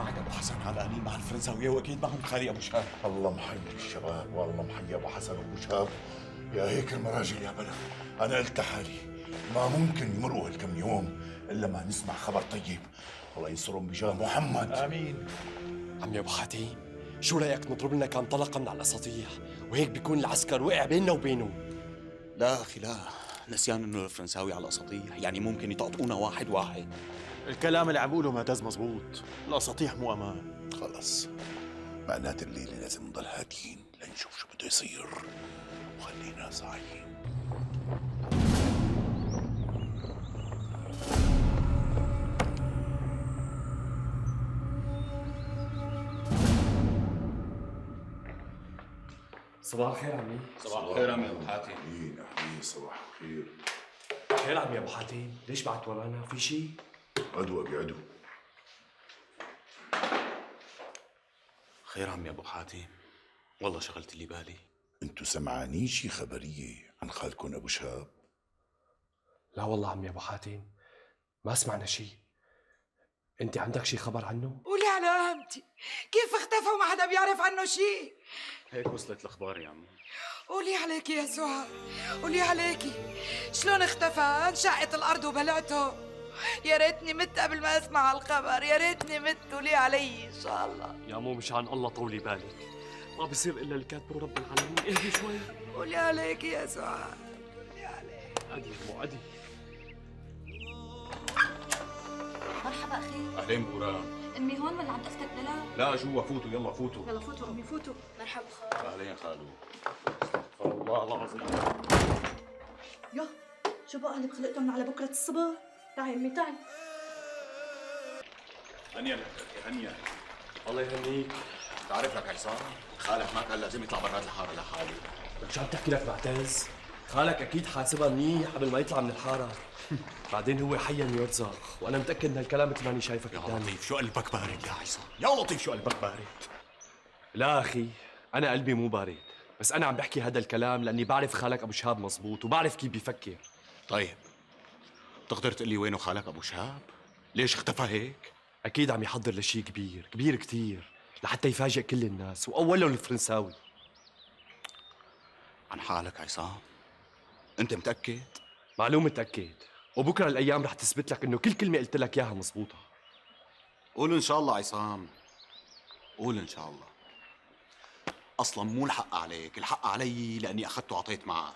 بعد ابو حسن علقانين مع الفرنساويه واكيد معهم خالي ابو شهاب. الله محيي الشباب والله محيي ابو حسن وابو شهاب. يا هيك المراجل يا بلد، انا قلت لحالي ما ممكن يمرقوا هالكم يوم الا ما نسمع خبر طيب. الله ينصرهم بجاه محمد. امين. عمي ابو حاتم، شو رايك نضرب لنا كم طلقه من على الاساطيح وهيك بيكون العسكر وقع بيننا وبينه؟ لا اخي لا، نسيان انه الفرنساوي على الاساطيح، يعني ممكن يطقطقونا واحد واحد. الكلام اللي عم بقوله معتز مزبوط، الاساطيح مو امان. خلص معنات الليله لازم نضل هادين لنشوف شو بده يصير وخلينا صاحيين. صباح الخير عمي. صباح الخير عمي ابو حاتم. مين اهلي صباح الخير. خير عمي ابو حاتم، ليش بعت ورانا؟ في شيء؟ عدوى بعدو. خير عمي ابو حاتم، والله شغلت لي بالي. انتو سمعانين شي خبريه عن خالكم ابو شهاب؟ لا والله عمي ابو حاتم، ما سمعنا شيء. انت عندك شي خبر عنه؟ قولي على قامتي، كيف اختفى وما حدا بيعرف عنه شيء؟ هيك وصلت الاخبار يا عمي. قولي عليكي يا سعاد، قولي عليكي، شلون اختفى؟ انشقت الارض وبلعته. يا ريتني مت قبل ما اسمع هالخبر، يا ريتني مت. قولي علي ان شاء الله. يا مو مشان الله طولي بالك، ما بصير الا اللي كاتبه رب العالمين. اهدي شوي. قولي عليكي يا سعاد، قولي عليكي. ادي يا مو ادي. مرحبا اخي. اهلين بوران. امي هون ولا عند اختك دلال؟ لا جوا، فوتوا يلا فوتوا. يلا فوتوا امي فوتوا. مرحبا خالو. اهلين خالو. استغفر الله العظيم. يا شو بقى اللي بخلقتهم من على بكره الصبح؟ تعي امي تعي. هنيا لك اخي هنيا. الله يهنيك. بتعرف لك عصام، خالك ما كان لازم يطلع برات الحاره لحاله. لك شو عم تحكي لك معتز؟ خالك اكيد حاسبها منيح قبل ما يطلع من الحاره. بعدين هو حيا يرزق، وانا متاكد من هالكلام مثل ماني شايفك يا قدامي. لطيف شو قلبك بارد يا عصام، يا لطيف شو قلبك بارد. لا اخي، انا قلبي مو بارد، بس انا عم بحكي هذا الكلام لاني بعرف خالك ابو شهاب مزبوط وبعرف كيف بيفكر. طيب تقدر تقول لي وينه خالك ابو شهاب؟ ليش اختفى هيك؟ اكيد عم يحضر لشيء كبير كبير كثير لحتى يفاجئ كل الناس واولهم الفرنساوي. عن حالك عصام؟ انت متاكد؟ معلوم متاكد، وبكره الايام رح تثبت لك انه كل كلمه قلت لك اياها مزبوطه. قول ان شاء الله عصام، قول ان شاء الله. اصلا مو الحق عليك، الحق علي لاني اخذت وعطيت معه.